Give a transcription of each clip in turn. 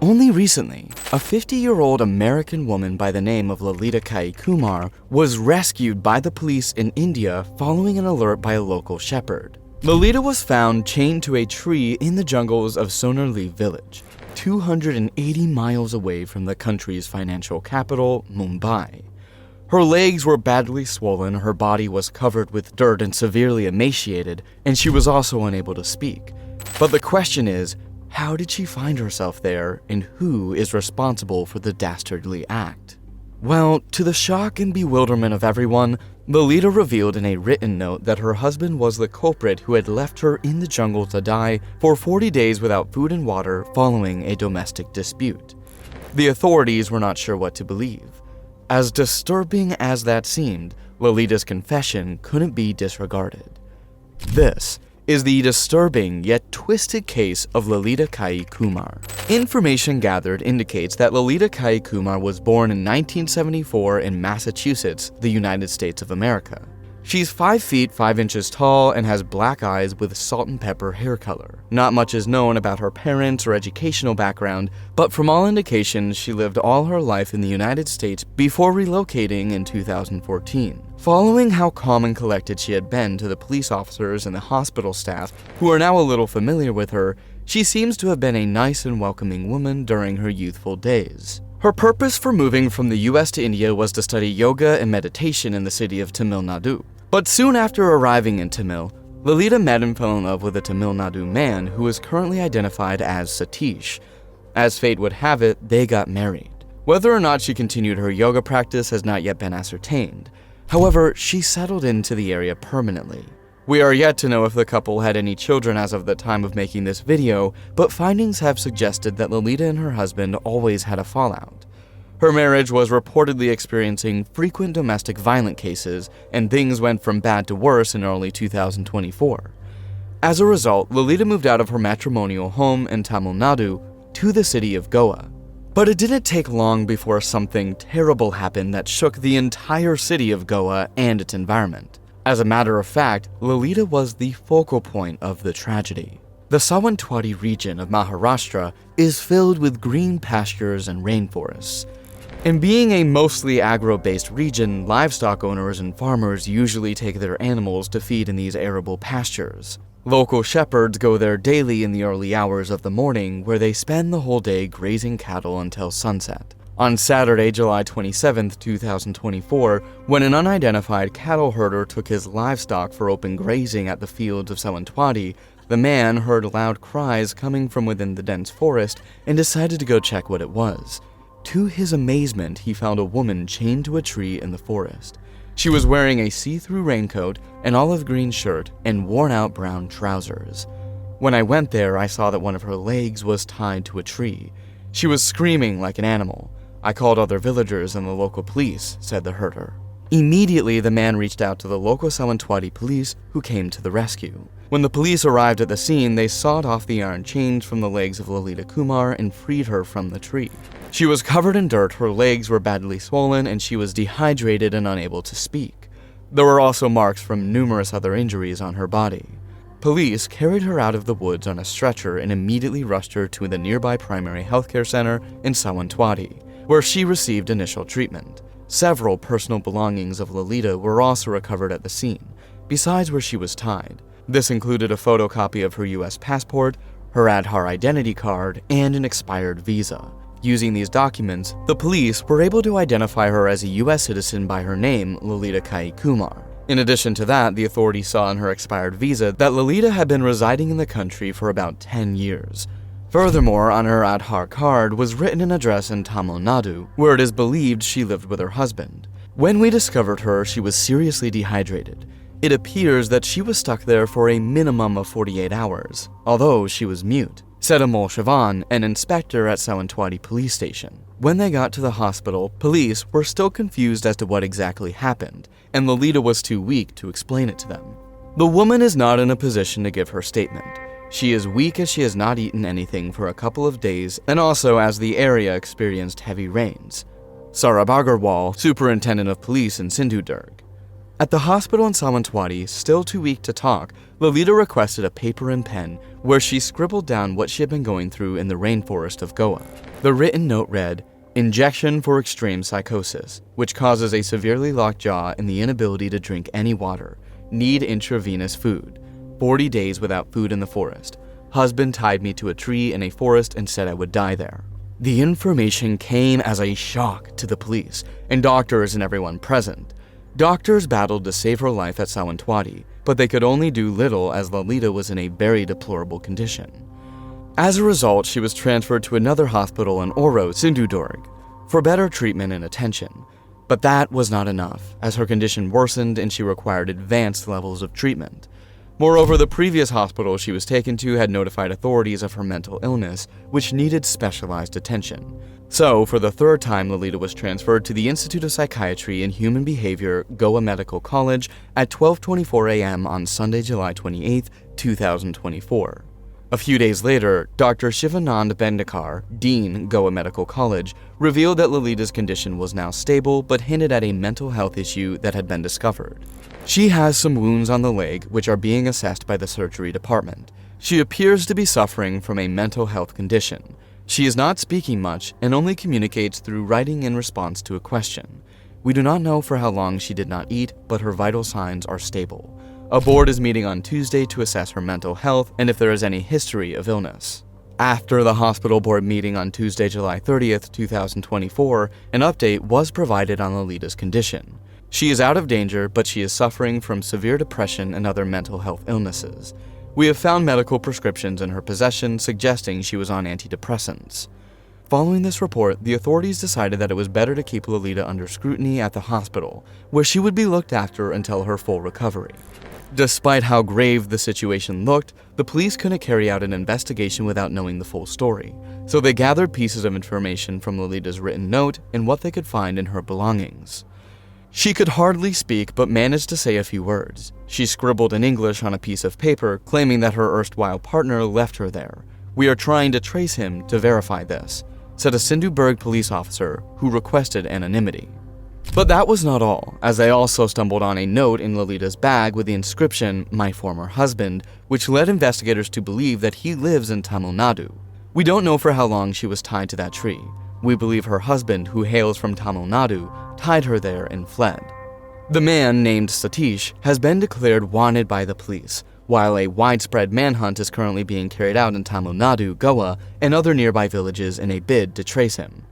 Only recently, a 50-year-old American woman by the name of Lalita Kayi Kumar was rescued by the police in India following an alert by a local shepherd. Lolita was found chained to a tree in the jungles of Sonurli Village, 280 miles away from the country's financial capital, Mumbai. Her legs were badly swollen, her body was covered with dirt and severely emaciated, and she was also unable to speak. But the question is, how did she find herself there, and who is responsible for the dastardly act? Well, to the shock and bewilderment of everyone, Lolita revealed in a written note that her husband was the culprit who had left her in the jungle to die for 40 days without food and water following a domestic dispute. The authorities were not sure what to believe. As disturbing as that seemed, Lolita's confession couldn't be disregarded. This is the disturbing yet twisted case of Lalita Kayi Kumar. Information gathered indicates that Lalita Kayi Kumar was born in 1974 in Massachusetts, the United States of America. She's 5 feet 5 inches tall and has black eyes with salt and pepper hair color. Not much is known about her parents or educational background, but from all indications, she lived all her life in the United States before relocating in 2014. Following how calm and collected she had been to the police officers and the hospital staff, who are now a little familiar with her, she seems to have been a nice and welcoming woman during her youthful days. Her purpose for moving from the US to India was to study yoga and meditation in the city of Tamil Nadu. But soon after arriving in Tamil, Lolita met and fell in love with a Tamil Nadu man who is currently identified as Satish. As fate would have it, they got married. Whether or not she continued her yoga practice has not yet been ascertained. However, she settled into the area permanently. We are yet to know if the couple had any children as of the time of making this video, but findings have suggested that Lolita and her husband always had a fallout. Her marriage was reportedly experiencing frequent domestic violence cases, and things went from bad to worse in early 2024. As a result, Lolita moved out of her matrimonial home in Tamil Nadu to the city of Goa. But it didn't take long before something terrible happened that shook the entire city of Goa and its environment. As a matter of fact, Lolita was the focal point of the tragedy. The Sawantwadi region of Maharashtra is filled with green pastures and rainforests. And being a mostly agro-based region, livestock owners and farmers usually take their animals to feed in these arable pastures. Local shepherds go there daily in the early hours of the morning, where they spend the whole day grazing cattle until sunset. On Saturday, July 27, 2024, when an unidentified cattle herder took his livestock for open grazing at the fields of Sawantwadi, the man heard loud cries coming from within the dense forest and decided to go check what it was. To his amazement, he found a woman chained to a tree in the forest. She was wearing a see-through raincoat, an olive green shirt, and worn-out brown trousers. When I went there, I saw that one of her legs was tied to a tree. She was screaming like an animal. I called other villagers and the local police, said the herder. Immediately, the man reached out to the local Sawantwadi police, who came to the rescue. When the police arrived at the scene, they sawed off the iron chains from the legs of Lolita Kumar and freed her from the tree. She was covered in dirt, her legs were badly swollen, and she was dehydrated and unable to speak. There were also marks from numerous other injuries on her body. Police carried her out of the woods on a stretcher and immediately rushed her to the nearby primary healthcare center in Sawantwadi, where she received initial treatment. Several personal belongings of Lolita were also recovered at the scene, besides where she was tied. This included a photocopy of her US passport, her Aadhaar identity card, and an expired visa. Using these documents, the police were able to identify her as a US citizen by her name, Lalita Kayi Kumar. In addition to that, the authorities saw in her expired visa that Lolita had been residing in the country for about 10 years. Furthermore, on her Aadhaar card was written an address in Tamil Nadu, where it is believed she lived with her husband. When we discovered her, she was seriously dehydrated. It appears that she was stuck there for a minimum of 48 hours, although she was mute, said Amol Shivan, an inspector at Sawantwadi police station. When they got to the hospital, police were still confused as to what exactly happened, and Lolita was too weak to explain it to them. The woman is not in a position to give her statement. She is weak as she has not eaten anything for a couple of days, and also as the area experienced heavy rains. Saurabh Agarwal, superintendent of police in Sindhudurg. At the hospital in Sawantwadi, still too weak to talk, Lolita requested a paper and pen where she scribbled down what she had been going through in the rainforest of Goa. The written note read, "Injection for extreme psychosis, which causes a severely locked jaw and the inability to drink any water. Need intravenous food. 40 days without food in the forest. Husband tied me to a tree in a forest and said I would die there." The information came as a shock to the police and doctors and everyone present. Doctors battled to save her life at Sawantwadi, but they could only do little as Lolita was in a very deplorable condition. As a result, she was transferred to another hospital in Oro, Sindhudurg, for better treatment and attention. But that was not enough, as her condition worsened and she required advanced levels of treatment. Moreover, the previous hospital she was taken to had notified authorities of her mental illness, which needed specialized attention. So, for the third time, Lolita was transferred to the Institute of Psychiatry and Human Behavior, Goa Medical College, at 12:24 a.m. on Sunday, July 28, 2024. A few days later, Dr. Shivanand Bendekar, Dean, Goa Medical College, revealed that Lolita's condition was now stable but hinted at a mental health issue that had been discovered. She has some wounds on the leg which are being assessed by the surgery department. She appears to be suffering from a mental health condition. She is not speaking much and only communicates through writing in response to a question. We do not know for how long she did not eat, but her vital signs are stable. A board is meeting on Tuesday to assess her mental health and if there is any history of illness. After the hospital board meeting on Tuesday, July 30th, 2024, an update was provided on Lolita's condition. She is out of danger, but she is suffering from severe depression and other mental health illnesses. We have found medical prescriptions in her possession suggesting she was on antidepressants. Following this report, the authorities decided that it was better to keep Lolita under scrutiny at the hospital, where she would be looked after until her full recovery. Despite how grave the situation looked, the police couldn't carry out an investigation without knowing the full story, so they gathered pieces of information from Lolita's written note and what they could find in her belongings. She could hardly speak but managed to say a few words. She scribbled in English on a piece of paper, claiming that her erstwhile partner left her there. "We are trying to trace him to verify this," said a Sindhudurg police officer who requested anonymity. But that was not all, as they also stumbled on a note in Lolita's bag with the inscription, "My former husband," which led investigators to believe that he lives in Tamil Nadu. We don't know for how long she was tied to that tree. We believe her husband, who hails from Tamil Nadu, tied her there and fled. The man, named Satish, has been declared wanted by the police, while a widespread manhunt is currently being carried out in Tamil Nadu, Goa, and other nearby villages in a bid to trace him.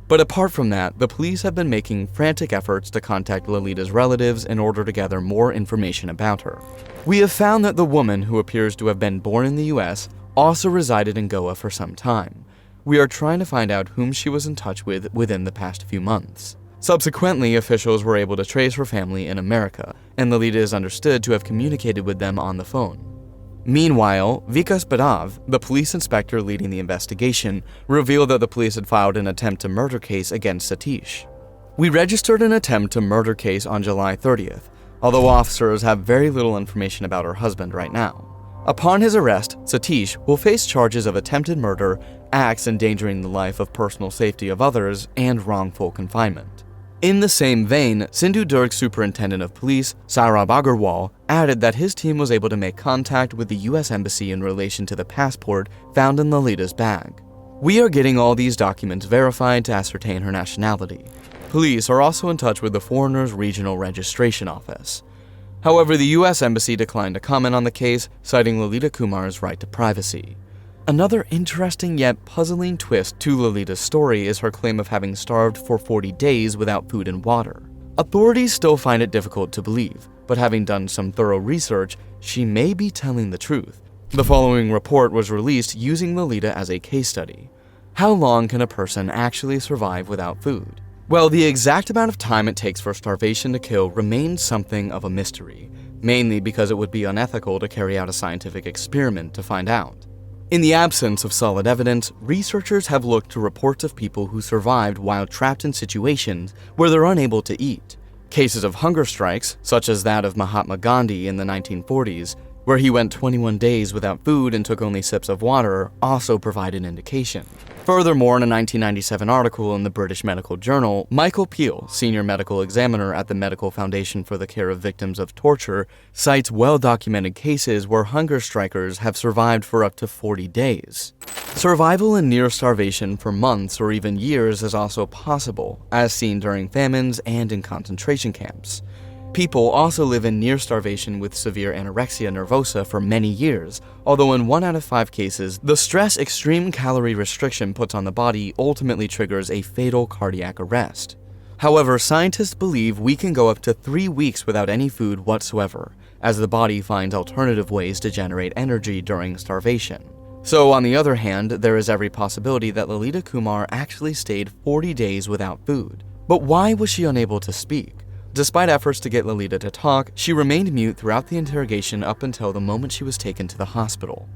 But apart from that, the police have been making frantic efforts to contact Lolita's relatives in order to gather more information about her. We have found that the woman, who appears to have been born in the US, also resided in Goa for some time. We are trying to find out whom she was in touch with within the past few months. Subsequently, officials were able to trace her family in America, and Lolita is understood to have communicated with them on the phone. Meanwhile, Vikas Badav, the police inspector leading the investigation, revealed that the police had filed an attempt to murder case against Satish. "We registered an attempt to murder case on July 30th, although officers have very little information about her husband right now. Upon his arrest, Satish will face charges of attempted murder, acts endangering the life of personal safety of others, and wrongful confinement." In the same vein, Sindhudurg Superintendent of Police, Saurabh Agarwal, added that his team was able to make contact with the US Embassy in relation to the passport found in Lolita's bag. "We are getting all these documents verified to ascertain her nationality. Police are also in touch with the Foreigners Regional Registration Office." However, the US Embassy declined to comment on the case, citing Lalita Kumar's right to privacy. Another interesting yet puzzling twist to Lolita's story is her claim of having starved for 40 days without food and water. Authorities still find it difficult to believe, but having done some thorough research, she may be telling the truth. The following report was released using Lolita as a case study. How long can a person actually survive without food? Well, the exact amount of time it takes for starvation to kill remains something of a mystery, mainly because it would be unethical to carry out a scientific experiment to find out. In the absence of solid evidence, researchers have looked to reports of people who survived while trapped in situations where they're unable to eat. Cases of hunger strikes, such as that of Mahatma Gandhi in the 1940s, where he went 21 days without food and took only sips of water, also provide an indication. Furthermore, in a 1997 article in the British Medical Journal, Michael Peel, senior medical examiner at the Medical Foundation for the Care of Victims of Torture, cites well-documented cases where hunger strikers have survived for up to 40 days. Survival in near starvation for months or even years is also possible, as seen during famines and in concentration camps. People also live in near starvation with severe anorexia nervosa for many years, although in 1 out of 5 cases, the stress extreme calorie restriction puts on the body ultimately triggers a fatal cardiac arrest. However, scientists believe we can go up to 3 weeks without any food whatsoever, as the body finds alternative ways to generate energy during starvation. So, on the other hand, there is every possibility that Lalita Kumar actually stayed 40 days without food. But why was she unable to speak? Despite efforts to get Lalita to talk, she remained mute throughout the interrogation up until the moment she was taken to the hospital.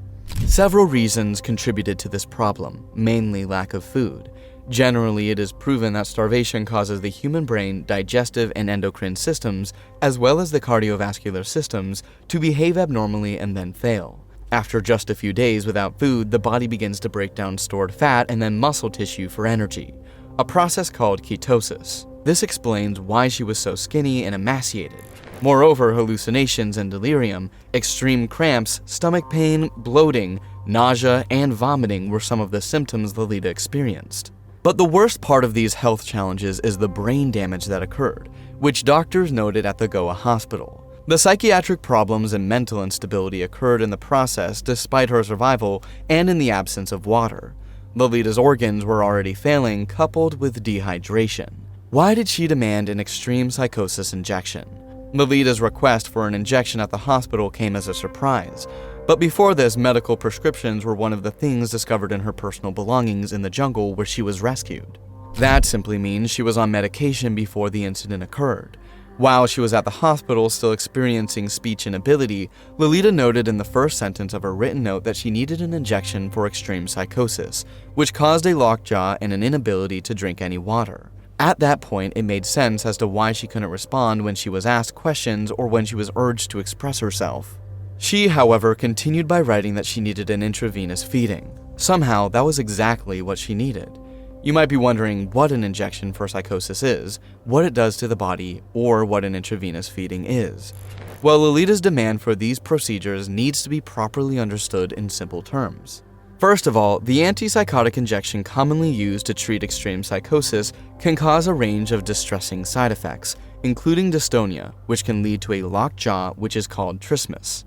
Several reasons contributed to this problem, mainly lack of food. Generally, it is proven that starvation causes the human brain, digestive and endocrine systems, as well as the cardiovascular systems, to behave abnormally and then fail. After just a few days without food, the body begins to break down stored fat and then muscle tissue for energy, a process called ketosis. This explains why she was so skinny and emaciated. Moreover, hallucinations and delirium, extreme cramps, stomach pain, bloating, nausea, and vomiting were some of the symptoms Lalita experienced. But the worst part of these health challenges is the brain damage that occurred, which doctors noted at the Goa hospital. The psychiatric problems and mental instability occurred in the process despite her survival and in the absence of water. Lolita's organs were already failing, coupled with dehydration. Why did she demand an extreme psychosis injection? Lolita's request for an injection at the hospital came as a surprise, but before this, medical prescriptions were one of the things discovered in her personal belongings in the jungle where she was rescued. That simply means she was on medication before the incident occurred. While she was at the hospital still experiencing speech inability, Lolita noted in the first sentence of her written note that she needed an injection for extreme psychosis, which caused a lockjaw and an inability to drink any water. At that point, it made sense as to why she couldn't respond when she was asked questions or when she was urged to express herself. She, however, continued by writing that she needed an intravenous feeding. Somehow, that was exactly what she needed. You might be wondering what an injection for psychosis is, what it does to the body, or what an intravenous feeding is. Well, Lolita's demand for these procedures needs to be properly understood in simple terms. First of all, the antipsychotic injection commonly used to treat extreme psychosis can cause a range of distressing side effects, including dystonia, which can lead to a locked jaw, which is called trismus.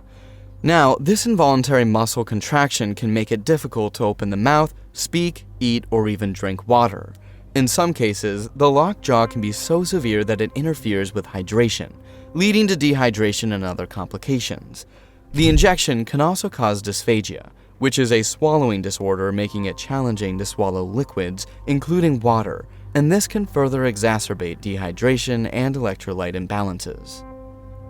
Now, this involuntary muscle contraction can make it difficult to open the mouth, speak, eat, or even drink water. In some cases, the locked jaw can be so severe that it interferes with hydration, leading to dehydration and other complications. The injection can also cause dysphagia, which is a swallowing disorder making it challenging to swallow liquids, including water, and this can further exacerbate dehydration and electrolyte imbalances.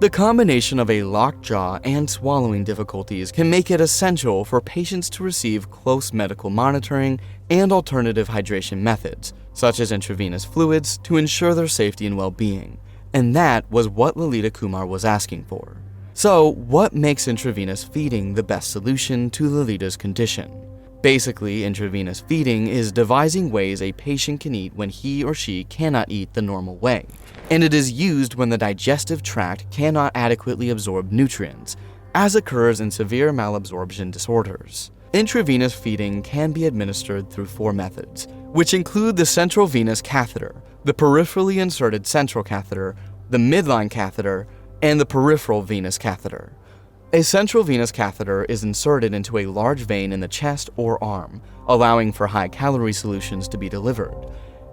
The combination of a locked jaw and swallowing difficulties can make it essential for patients to receive close medical monitoring and alternative hydration methods, such as intravenous fluids, to ensure their safety and well-being. And that was what Lalita Kumar was asking for. So, what makes intravenous feeding the best solution to Lolita's condition? Basically, intravenous feeding is devising ways a patient can eat when he or she cannot eat the normal way, and it is used when the digestive tract cannot adequately absorb nutrients, as occurs in severe malabsorption disorders. Intravenous feeding can be administered through 4 methods, which include the central venous catheter, the peripherally inserted central catheter, the midline catheter, and the peripheral venous catheter. A central venous catheter is inserted into a large vein in the chest or arm, allowing for high-calorie solutions to be delivered.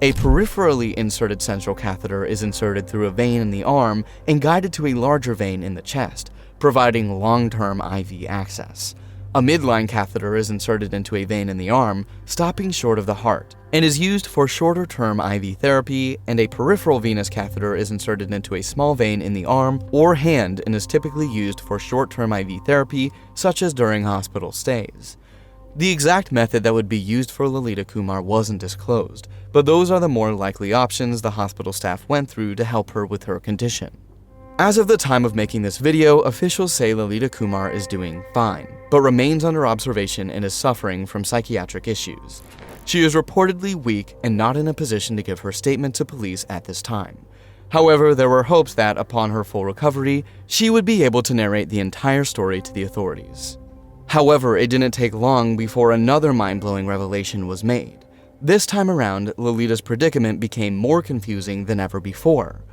A peripherally inserted central catheter is inserted through a vein in the arm and guided to a larger vein in the chest, providing long-term IV access. A midline catheter is inserted into a vein in the arm, stopping short of the heart, and is used for shorter-term IV therapy, and a peripheral venous catheter is inserted into a small vein in the arm or hand and is typically used for short-term IV therapy, such as during hospital stays. The exact method that would be used for Lalita Kumar wasn't disclosed, but those are the more likely options the hospital staff went through to help her with her condition. As of the time of making this video, officials say Lalita Kumar is doing fine, but remains under observation and is suffering from psychiatric issues. She is reportedly weak and not in a position to give her statement to police at this time. However, there were hopes that, upon her full recovery, she would be able to narrate the entire story to the authorities. However, it didn't take long before another mind-blowing revelation was made. This time around, Lolita's predicament became more confusing than ever before.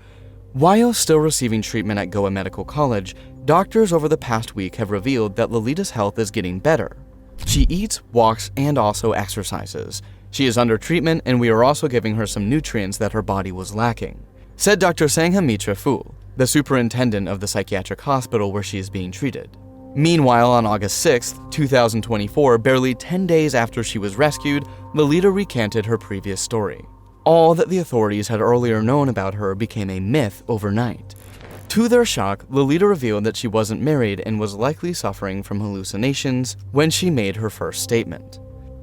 While still receiving treatment at Goa Medical College, doctors over the past week have revealed that Lolita's health is getting better. She eats, walks, and also exercises. She is under treatment, and we are also giving her some nutrients that her body was lacking, said Dr. Sanghamitra Phul, the superintendent of the psychiatric hospital where she is being treated. Meanwhile, on August 6, 2024, barely 10 days after she was rescued, Lolita recanted her previous story. All that the authorities had earlier known about her became a myth overnight. To their shock, Lolita revealed that she wasn't married and was likely suffering from hallucinations when she made her first statement.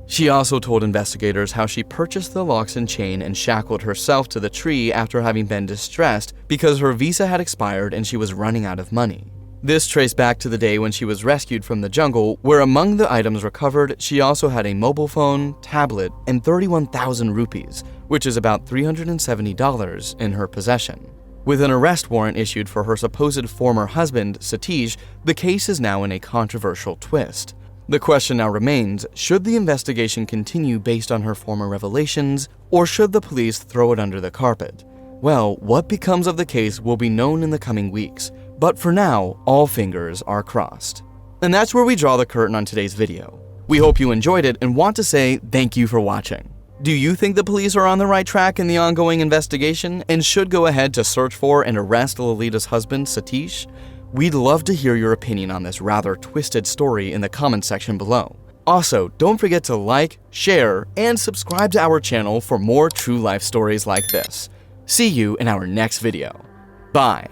She also told investigators how she purchased the locks and chain and shackled herself to the tree after having been distressed because her visa had expired and she was running out of money. This traced back to the day when she was rescued from the jungle, where among the items recovered, she also had a mobile phone, tablet, and 31,000 rupees, which is about $370 in her possession. With an arrest warrant issued for her supposed former husband, Satish, the case is now in a controversial twist. The question now remains, should the investigation continue based on her former revelations, or should the police throw it under the carpet? Well, what becomes of the case will be known in the coming weeks, but for now, all fingers are crossed. And that's where we draw the curtain on today's video. We hope you enjoyed it and want to say thank you for watching. Do you think the police are on the right track in the ongoing investigation and should go ahead to search for and arrest Lolita's husband, Satish? We'd love to hear your opinion on this rather twisted story in the comments section below. Also, don't forget to like, share, and subscribe to our channel for more true life stories like this. See you in our next video. Bye.